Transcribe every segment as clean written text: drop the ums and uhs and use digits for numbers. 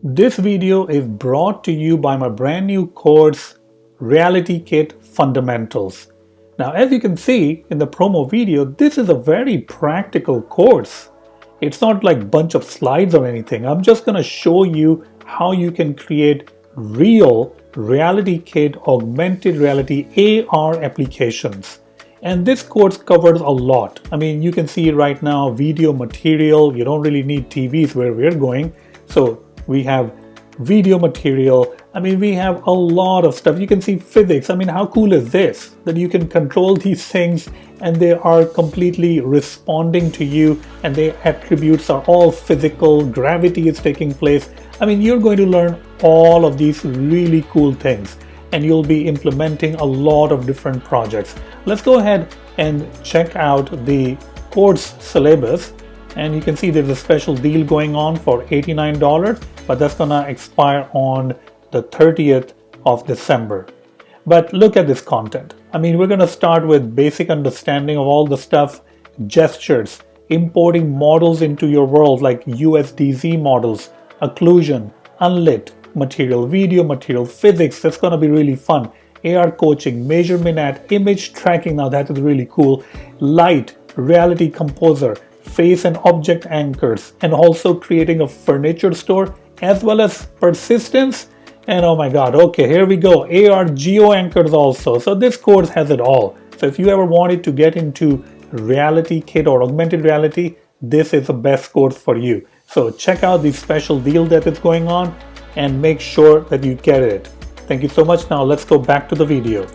This video is brought to you by my brand new course, RealityKit Fundamentals. Now, as you can see in the promo video, this is a very practical course. It's not like a bunch of slides or anything. I'm just going to show you how you can create real RealityKit augmented reality AR applications. And this course covers a lot. I mean, you can see right now video material. You don't really need TVs where we're going. So we have video material. I mean, we have a lot of stuff. You can see physics. I mean, how cool is this? That you can control these things and they are completely responding to you and their attributes are all physical. Gravity is taking place. I mean, you're going to learn all of these really cool things and you'll be implementing a lot of different projects. Let's go ahead and check out the course syllabus. And you can see there's a special deal going on for $89, but that's gonna expire on the 30th of December. But look at this content. I mean, we're gonna start with basic understanding of all the stuff, gestures, importing models into your world like USDZ models, occlusion, unlit material, video material, physics. That's gonna be really fun. AR coaching, measurement at image tracking. Now that is really cool. Light, reality composer, face and object anchors, and also creating a furniture store as well as persistence. And oh my god, okay, here we go, AR geo anchors also. So this course has it all. So if you ever wanted to get into RealityKit or augmented reality, this is the best course for you. So check out the special deal that is going on and make sure that you get it. Thank you so much. Now let's go back to the video.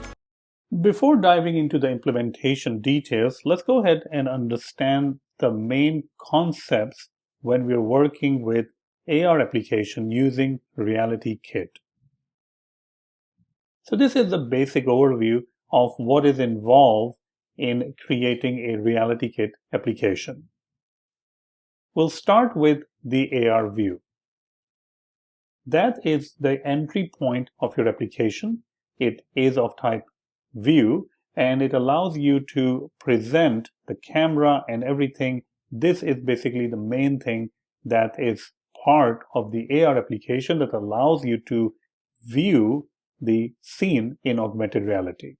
Before diving into the implementation details, let's go ahead and understand the main concepts when we're working with AR application using RealityKit. So this is the basic overview of what is involved in creating a RealityKit application. We'll start with the AR view. That is the entry point of your application. It is of type view and it allows you to present the camera and everything. This is basically the main thing that is part of the AR application that allows you to view the scene in augmented reality.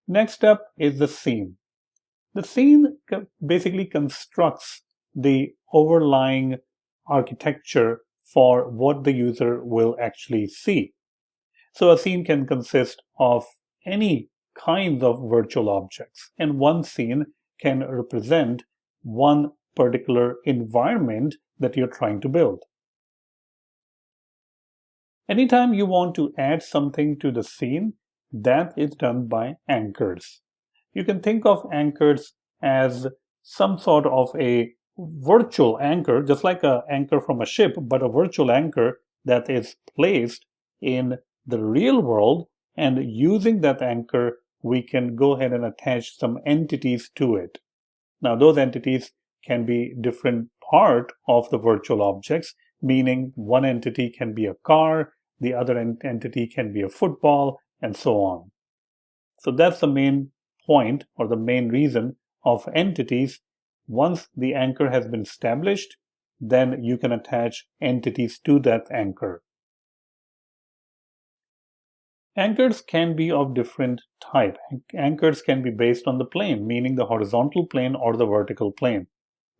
Next up is the scene. The scene basically constructs the overlying architecture for what the user will actually see. So a scene can consist of any kinds of virtual objects, and one scene can represent one particular environment that you're trying to build. Anytime you want to add something to the scene, that is done by anchors. You can think of anchors as some sort of a virtual anchor, just like an anchor from a ship, but a virtual anchor that is placed in the real world, and using that anchor, we can go ahead and attach some entities to it. Now, those entities can be different part of the virtual objects, meaning one entity can be a car, the other entity can be a football, and so on. So that's the main point or the main reason of entities. Once the anchor has been established, then you can attach entities to that anchor. Anchors can be of different type. Anchors can be based on the plane, meaning the horizontal plane or the vertical plane.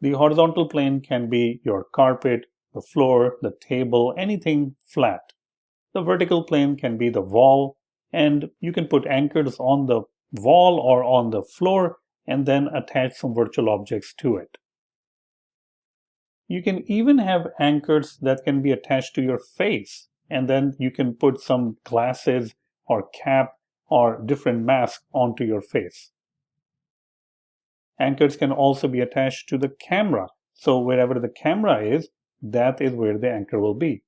The horizontal plane can be your carpet, the floor, the table, anything flat. The vertical plane can be the wall, and you can put anchors on the wall or on the floor and then attach some virtual objects to it. You can even have anchors that can be attached to your face, and then you can put some glasses or cap or different mask onto your face. Anchors can also be attached to the camera. So wherever the camera is, that is where the anchor will be.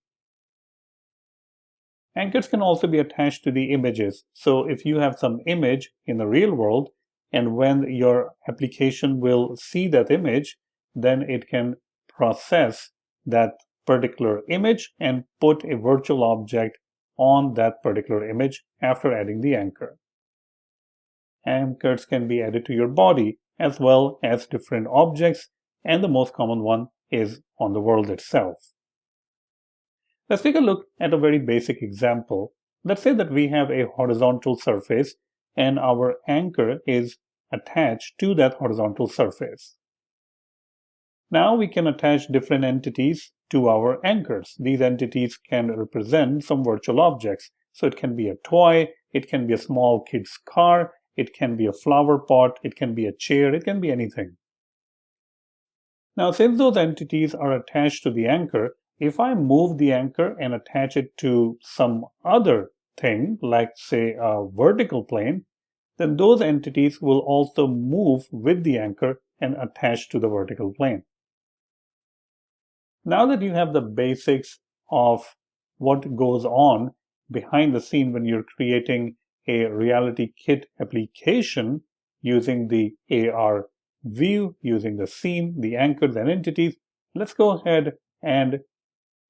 Anchors can also be attached to the images. So if you have some image in the real world, and when your application will see that image, then it can process that particular image and put a virtual object on that particular image after adding the anchor. Anchors can be added to your body as well as different objects, and the most common one is on the world itself. Let's take a look at a very basic example. Let's say that we have a horizontal surface and our anchor is attached to that horizontal surface. Now we can attach different entities to our anchors. These entities can represent some virtual objects. So it can be a toy, it can be a small kid's car, it can be a flower pot, it can be a chair, it can be anything. Now, since those entities are attached to the anchor, if I move the anchor and attach it to some other thing, like say a vertical plane, then those entities will also move with the anchor and attach to the vertical plane. Now that you have the basics of what goes on behind the scene when you're creating a RealityKit application using the AR view, using the scene, the anchors and entities, let's go ahead and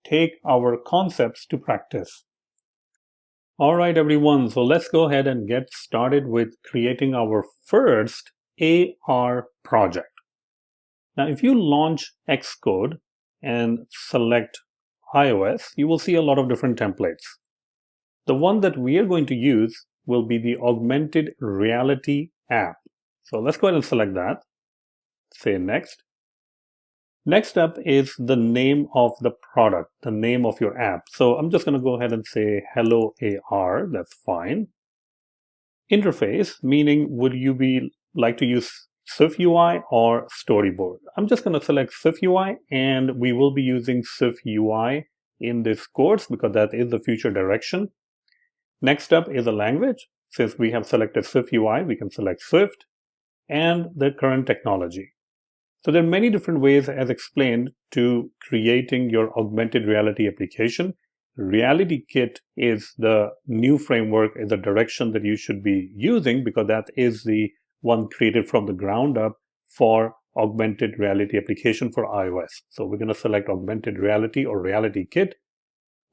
take our concepts to practice. All right, everyone, so let's go ahead and get started with creating our first AR project. Now, if you launch Xcode and select iOS, you will see a lot of different templates. The one that we are going to use will be the Augmented Reality app. So let's go ahead and select that. Say next. Next up is the name of the product, the name of your app. So I'm just going to go ahead and say Hello AR. That's fine. Interface, meaning would you like to use SwiftUI or Storyboard? I'm just going to select SwiftUI, and we will be using SwiftUI in this course because that is the future direction. Next up is a language. Since we have selected SwiftUI, we can select Swift and the current technology. So there are many different ways, as explained, to creating your augmented reality application. RealityKit is the new framework, is the direction that you should be using because that is the one created from the ground up for augmented reality application for iOS. So we're going to select augmented reality or RealityKit.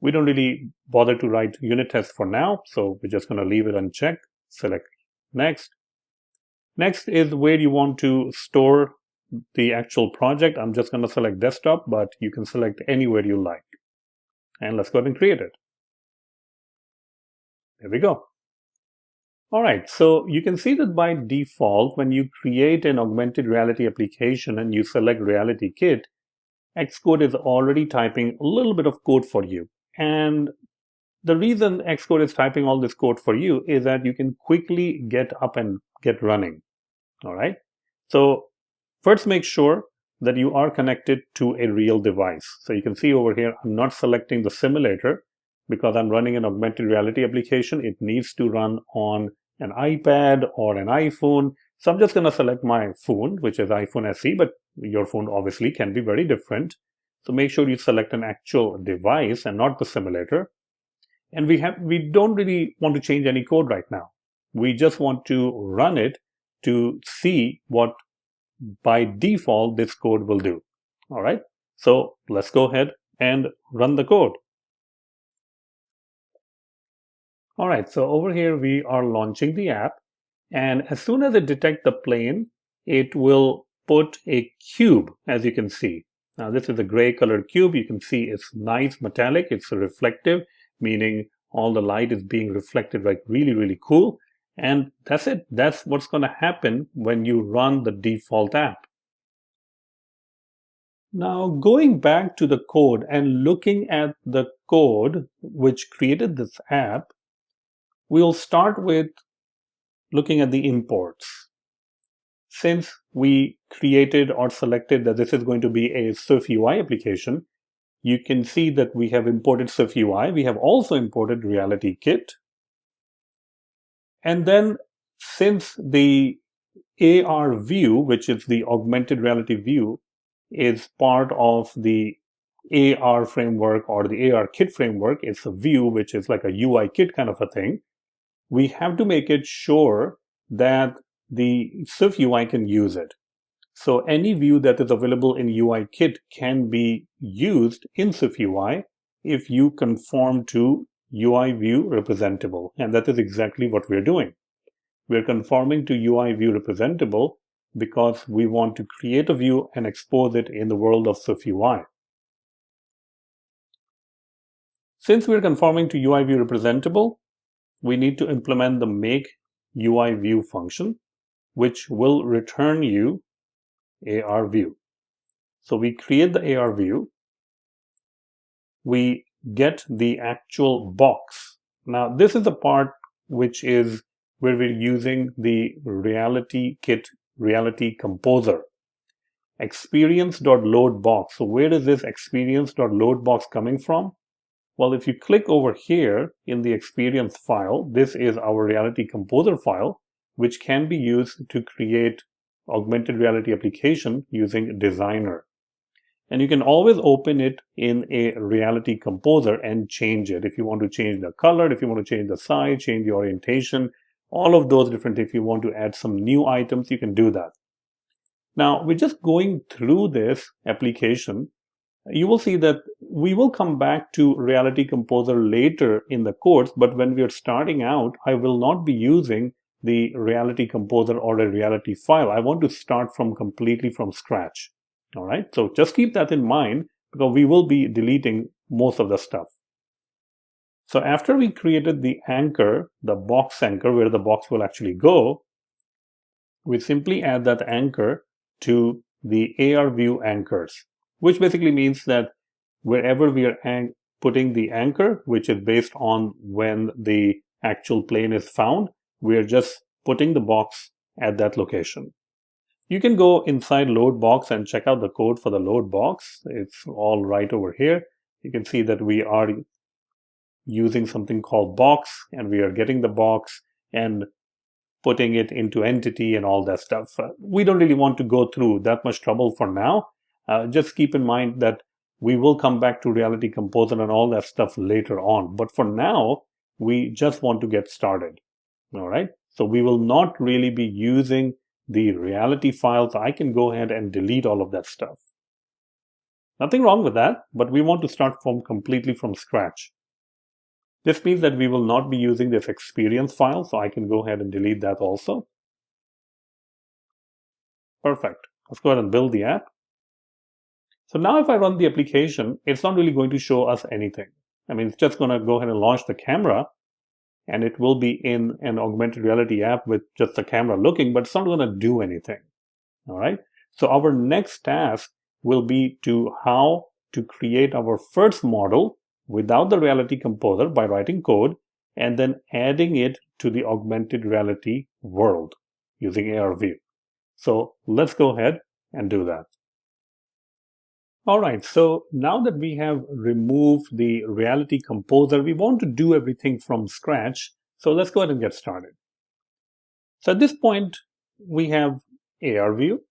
We don't really bother to write unit tests for now, so we're just going to leave it unchecked. Select next. Next is where you want to store the actual project. I'm just going to select desktop, but you can select anywhere you like. And let's go ahead and create it. There we go. All right, so you can see that by default, when you create an augmented reality application and you select RealityKit, Xcode is already typing a little bit of code for you. And the reason Xcode is typing all this code for you is that you can quickly get up and get running. All right, so first make sure that you are connected to a real device. So you can see over here, I'm not selecting the simulator because I'm running an augmented reality application. It needs to run on an iPad or an iPhone. So I'm just going to select my phone, which is iPhone SE, but your phone obviously can be very different. So make sure you select an actual device and not the simulator. And we don't really want to change any code right now. We just want to run it to see what by default this code will do. All right, so let's go ahead and run the code. All right, so over here we are launching the app, and as soon as it detects the plane, it will put a cube, as you can see. Now this is a gray colored cube. You can see it's nice metallic, it's reflective, meaning all the light is being reflected, like really, really cool. And that's it. That's what's going to happen when you run the default app. Now, going back to the code and looking at the code which created this app, we'll start with looking at the imports. Since we created or selected that this is going to be a SwiftUI application, you can see that we have imported SwiftUI. We have also imported RealityKit. And then since the AR view, which is the augmented reality view, is part of the AR framework or the AR kit framework, it's a view which is like a UI kit kind of a thing. We have to make it sure that the SwiftUI can use it. So any view that is available in UI kit can be used in SwiftUI if you conform to UI view representable. And that is exactly what we're doing. We're conforming to UI view representable because we want to create a view and expose it in the world of SwiftUI. Since we're conforming to UI view representable, we need to implement the make UI view function, which will return you AR view. So we create the AR view, we get the actual box. Now this is the part which is where we're using the RealityKit Reality Composer. Experience.loadBox. So where is this experience.loadBox coming from? Well, if you click over here in the experience file, this is our Reality Composer file, which can be used to create augmented reality application using Designer. And you can always open it in a Reality Composer and change it. If you want to change the color, if you want to change the size, change the orientation, all of those different, if you want to add some new items, you can do that. Now, we're just going through this application. You will see that we will come back to Reality Composer later in the course, but when we are starting out, I will not be using the Reality Composer or a Reality file. I want to start completely from scratch. All right, so just keep that in mind because we will be deleting most of the stuff. So after we created the anchor, the box anchor where the box will actually go, we simply add that anchor to the AR view anchors, which basically means that wherever we are putting the anchor, which is based on when the actual plane is found, we are just putting the box at that location. You can go inside load box and check out the code for the load box. It's all right over here. You can see that we are using something called box, and we are getting the box and putting it into entity and all that stuff. We don't really want to go through that much trouble for now. Just keep in mind that we will come back to Reality Composer and all that stuff later on. But for now, we just want to get started. All right. So we will not really be using the reality files. I can go ahead and delete all of that stuff. Nothing wrong with that, but we want to start completely from scratch. This means that we will not be using this experience file, so I can go ahead and delete that also. Perfect. Let's go ahead and build the app. So now if I run the application, it's not really going to show us anything. I mean, it's just going to go ahead and launch the camera, and it will be in an augmented reality app with just the camera looking, but it's not going to do anything. All right. So our next task will be how to create our first model without the Reality Composer by writing code and then adding it to the augmented reality world using AR view. So let's go ahead and do that. All right, so now that we have removed the Reality Composer, we want to do everything from scratch. So let's go ahead and get started. So at this point, we have AR view,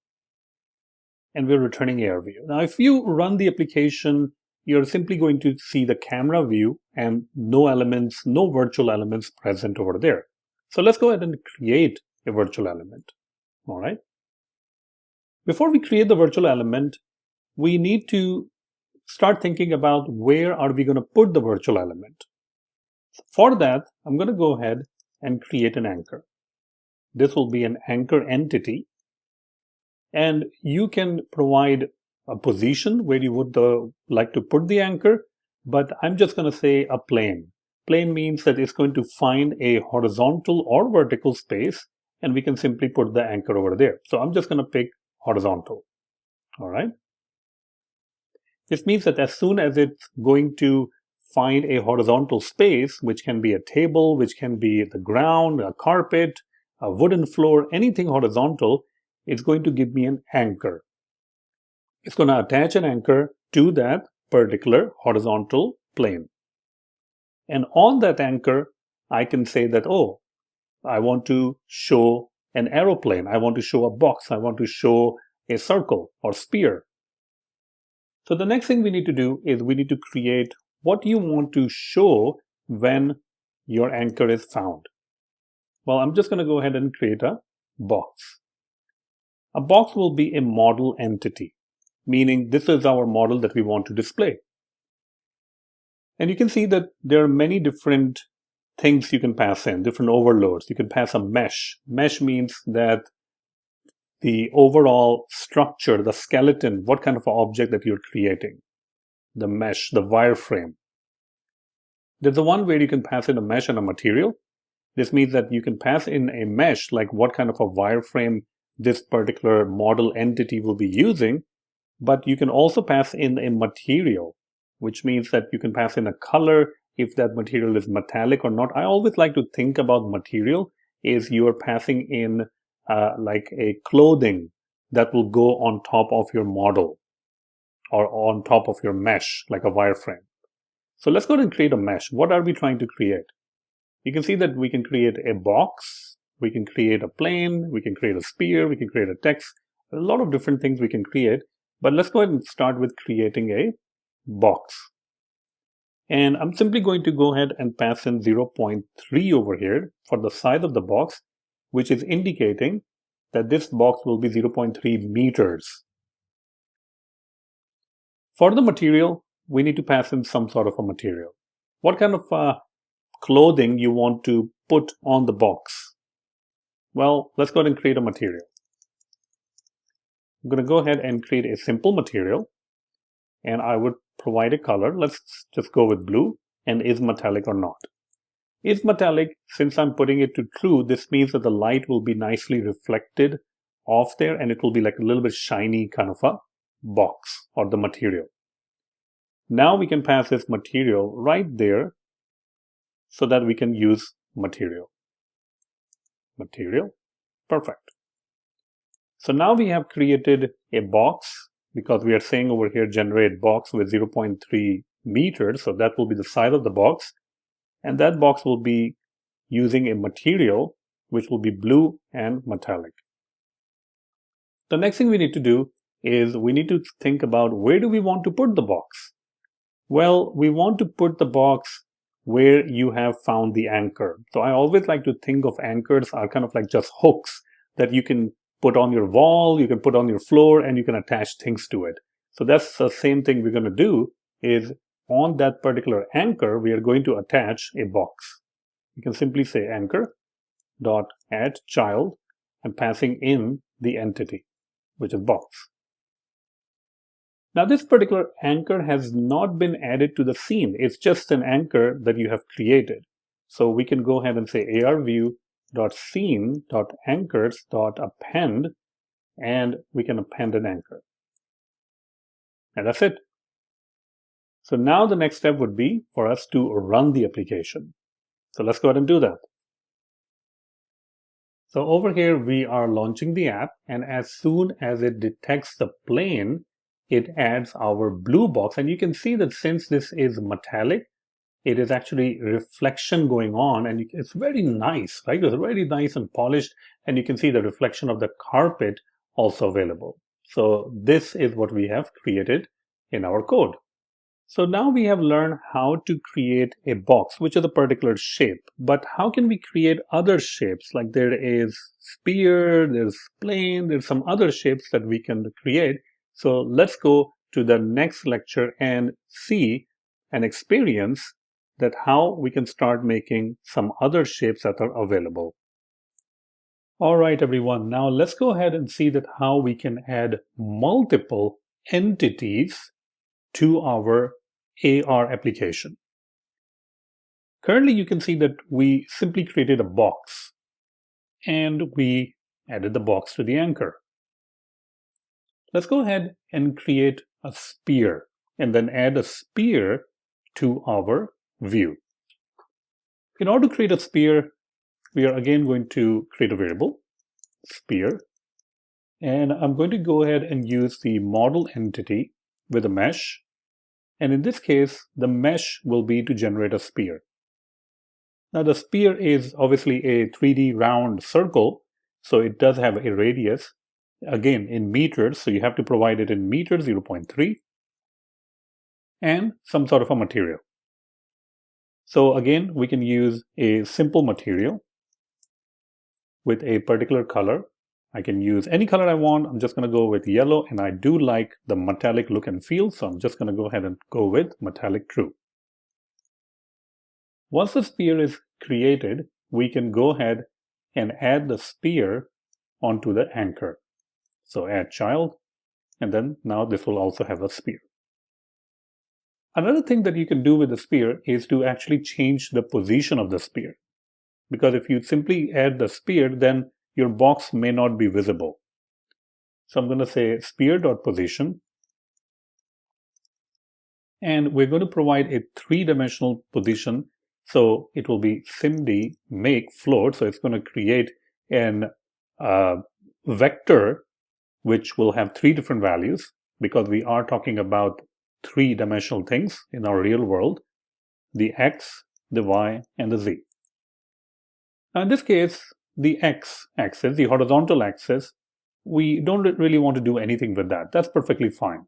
and we're returning AR view. Now, if you run the application, you're simply going to see the camera view and no elements, no virtual elements present over there. So let's go ahead and create a virtual element. All right. Before we create the virtual element, we need to start thinking about where are we going to put the virtual element. For that, I'm going to go ahead and create an anchor. This will be an anchor entity. And you can provide a position where you would like to put the anchor, but I'm just going to say a plane. Plane means that it's going to find a horizontal or vertical space, and we can simply put the anchor over there. So I'm just going to pick horizontal. All right. This means that as soon as it's going to find a horizontal space, which can be a table, which can be the ground, a carpet, a wooden floor, anything horizontal, it's going to give me an anchor. It's going to attach an anchor to that particular horizontal plane. And on that anchor, I can say that, oh, I want to show an aeroplane. I want to show a box. I want to show a circle or sphere. So the next thing we need to do is we need to create what you want to show when your anchor is found. Well, I'm just going to go ahead and create a box. A box will be a model entity, meaning this is our model that we want to display. And you can see that there are many different things you can pass in, different overloads. You can pass a mesh. Mesh means that the overall structure, the skeleton, what kind of object that you're creating, the mesh, the wireframe. There's the one where you can pass in a mesh and a material. This means that you can pass in a mesh, like what kind of a wireframe this particular model entity will be using, but you can also pass in a material, which means that you can pass in a color if that material is metallic or not. I always like to think about material is you are passing in like a clothing that will go on top of your model or on top of your mesh, like a wireframe. So let's go ahead and create a mesh. What are we trying to create? You can see that we can create a box, we can create a plane, we can create a sphere, we can create a text. There's a lot of different things we can create, but let's go ahead and start with creating a box. And I'm simply going to go ahead and pass in 0.3 over here for the size of the box, which is indicating that this box will be 0.3 meters. For the material, we need to pass in some sort of a material. What kind of clothing you want to put on the box? Well, let's go ahead and create a material. I'm going to go ahead and create a simple material, and I would provide a color. Let's just go with blue, and is metallic or not. Is metallic, since I'm putting it to true, this means that the light will be nicely reflected off there, and it will be like a little bit shiny kind of a box or the material. Now we can pass this material right there so that we can use material. Material, perfect. So now we have created a box, because we are saying over here generate box with 0.3 meters, so that will be the size of the box, and that box will be using a material which will be blue and metallic. The next thing we need to do is we need to think about where do we want to put the box. Well, we want to put the box where you have found the anchor. So I always like to think of anchors are kind of like just hooks that you can put on your wall, you can put on your floor, and you can attach things to it. So that's the same thing we're going to do is on that particular anchor, we are going to attach a box. You can simply say anchor dot add child and passing in the entity, which is box. Now this particular anchor has not been added to the scene. It's just an anchor that you have created. So we can go ahead and say arview.scene.anchors.append, and we can append an anchor. And that's it. So now the next step would be for us to run the application. So let's go ahead and do that. So over here, we are launching the app, and as soon as it detects the plane, it adds our blue box. And you can see that since this is metallic, it is actually reflection going on, and it's very nice, right? It's very nice and polished, and you can see the reflection of the carpet also available. So this is what we have created in our code. So now we have learned how to create a box, which is a particular shape. But how can we create other shapes? Like there is sphere, there's plane, there's some other shapes that we can create. So let's go to the next lecture and see and experience that how we can start making some other shapes that are available. All right, everyone. Now let's go ahead and see that how we can add multiple entities to our AR application. Currently, you can see that we simply created a box and we added the box to the anchor. Let's go ahead and create a sphere and then add a sphere to our view. In order to create a sphere, we are again going to create a variable, sphere, and I'm going to go ahead and use the model entity with a mesh. And in this case, the mesh will be to generate a sphere. Now the sphere is obviously a 3D round circle, so it does have a radius, again in meters, so you have to provide it in meters, 0.3, and some sort of a material. So again, we can use a simple material with a particular color. I can use any color I want. I'm just going to go with yellow, and I do like the metallic look and feel, so I'm just going to go ahead and go with metallic true. Once the sphere is created, we can go ahead and add the sphere onto the anchor. So add child, and then now this will also have a sphere. Another thing that you can do with the sphere is to actually change the position of the sphere. Because if you simply add the sphere, then your box may not be visible. So I'm going to say sphere.position. And we're going to provide a three-dimensional position. So it will be SIMD make float. So it's going to create an vector which will have three different values, because we are talking about three-dimensional things in our real world: the X, the Y, and the Z. Now in this case, the X axis, the horizontal axis, we don't really want to do anything with that. That's perfectly fine.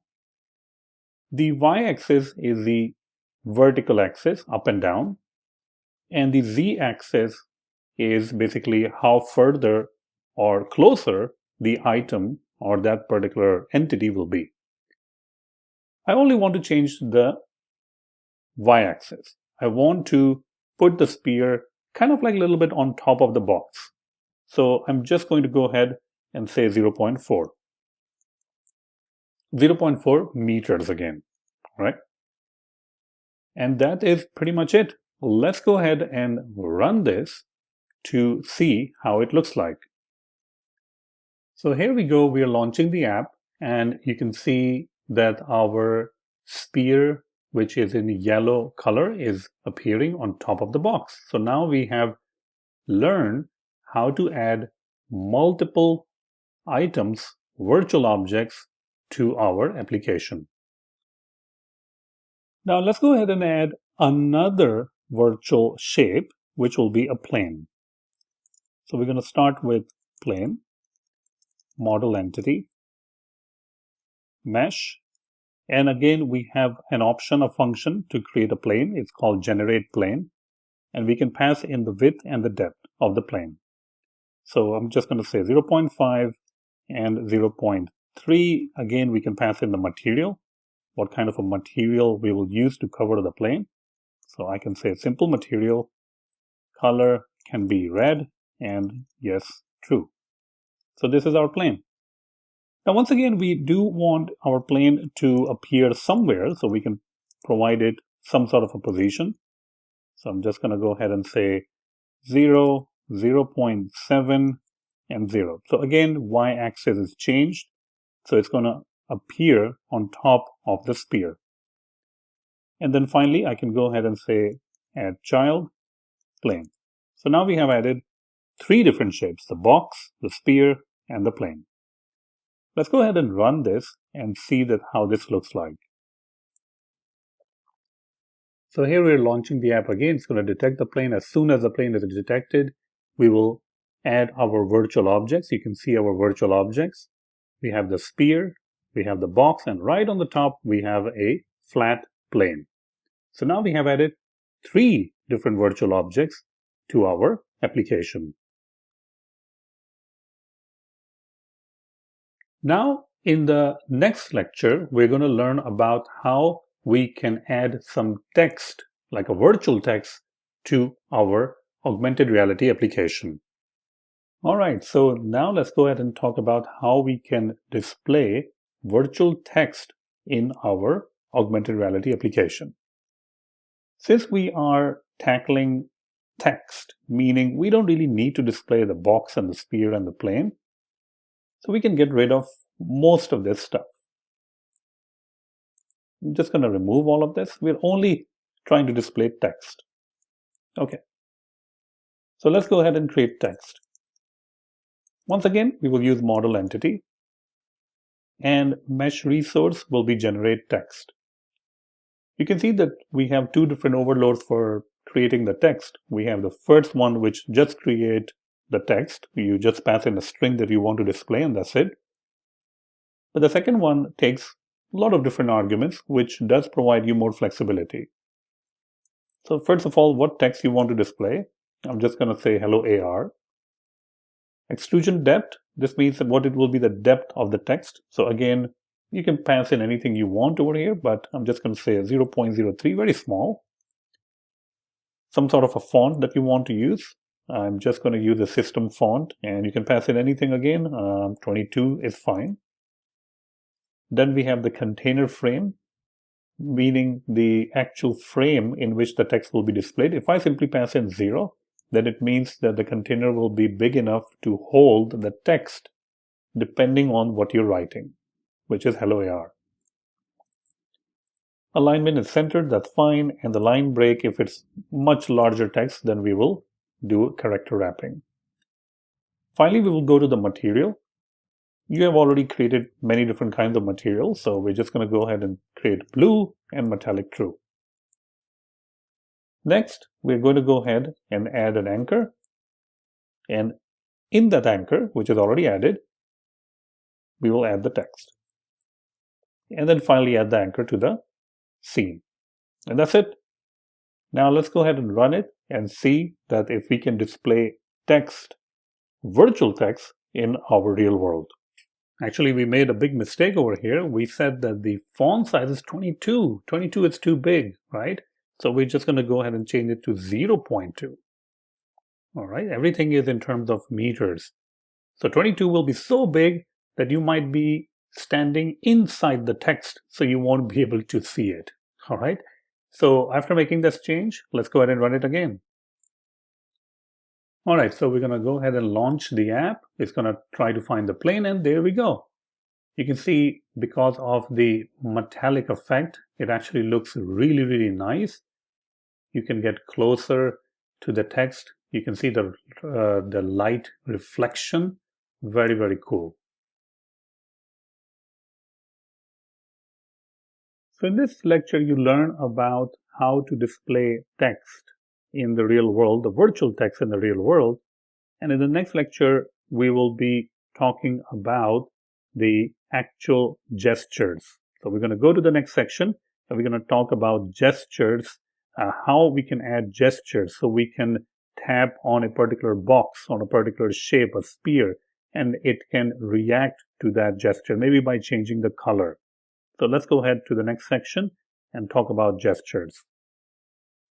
The Y-axis is the vertical axis, up and down, and the Z-axis is basically how further or closer the item or that particular entity will be. I only want to change the Y-axis. I want to put the sphere kind of like a little bit on top of the box. So I'm just going to go ahead and say 0.4. 0.4 meters again, right? And that is pretty much it. Let's go ahead and run this to see how it looks like. So here we go, we are launching the app, and you can see that our sphere, which is in yellow color, is appearing on top of the box. So now we have learned how to add multiple items, virtual objects, to our application. Now let's go ahead and add another virtual shape, which will be a plane. So we're going to start with plane, model entity, mesh, and again we have an option, a function to create a plane. It's called generate plane, and we can pass in the width and the depth of the plane. So I'm just going to say 0.5 and 0.3. Again, we can pass in the material, what kind of a material we will use to cover the plane. So I can say simple material, color can be red, and yes, true. So this is our plane. Now once again, we do want our plane to appear somewhere, so we can provide it some sort of a position. So I'm just going to go ahead and say 0, 0.7, and 0. So again, Y-axis is changed, so it's going to appear on top of the sphere. And then finally, I can go ahead and say add child, plane. So now we have added three different shapes: the box, the sphere, and the plane. Let's go ahead and run this and see that how this looks like. So here we're launching the app again. It's going to detect the plane. As soon as the plane is detected, we will add our virtual objects. You can see our virtual objects. We have the sphere, we have the box, and right on the top, we have a flat plane. So now we have added three different virtual objects to our application. Now, in the next lecture, we're going to learn about how we can add some text, like a virtual text, to our augmented reality application. All right, so now let's go ahead and talk about how we can display virtual text in our augmented reality application. Since we are tackling text, meaning we don't really need to display the box and the sphere and the plane, so we can get rid of most of this stuff. I'm just going to remove all of this. We're only trying to display text. Okay. So let's go ahead and create text. Once again, we will use model entity, and mesh resource will be generate text. You can see that we have two different overloads for creating the text. We have the first one, which just create the text. You just pass in a string that you want to display, and that's it. But the second one takes a lot of different arguments, which does provide you more flexibility. So first of all, what text you want to display? I'm just going to say hello AR. Extrusion depth, this means that what it will be the depth of the text. So again, you can pass in anything you want over here, but I'm just going to say 0.03, very small. Some sort of a font that you want to use. I'm just going to use a system font, and you can pass in anything again. 22 is fine. Then we have the container frame, meaning the actual frame in which the text will be displayed. If I simply pass in 0, then it means that the container will be big enough to hold the text depending on what you're writing, which is hello AR. Alignment is centered, that's fine, and the line break, if it's much larger text, then we will do character wrapping. Finally, we will go to the material. You have already created many different kinds of materials, so we're just going to go ahead and create blue and metallic true. Next, we're going to go ahead and add an anchor, and in that anchor, which is already added, we will add the text. And then finally add the anchor to the scene. And that's it. Now let's go ahead and run it and see that if we can display text, virtual text, in our real world. Actually, we made a big mistake over here. We said that the font size is 22. 22 is too big, right? So we're just going to go ahead and change it to 0.2. All right, everything is in terms of meters. So 22 will be so big that you might be standing inside the text, so you won't be able to see it. All right. So after making this change, let's go ahead and run it again. All right, so we're going to go ahead and launch the app. It's going to try to find the plane, and there we go. You can see because of the metallic effect, it actually looks really, really nice. You can get closer to the text. You can see the light reflection. Very, very cool. So in this lecture, you learn about how to display text in the real world, the virtual text in the real world. And in the next lecture, we will be talking about the actual gestures. So we're going to go to the next section, and we're going to talk about gestures, how we can add gestures. So we can tap on a particular box, on a particular shape, a sphere, and it can react to that gesture, maybe by changing the color. So let's go ahead to the next section and talk about gestures.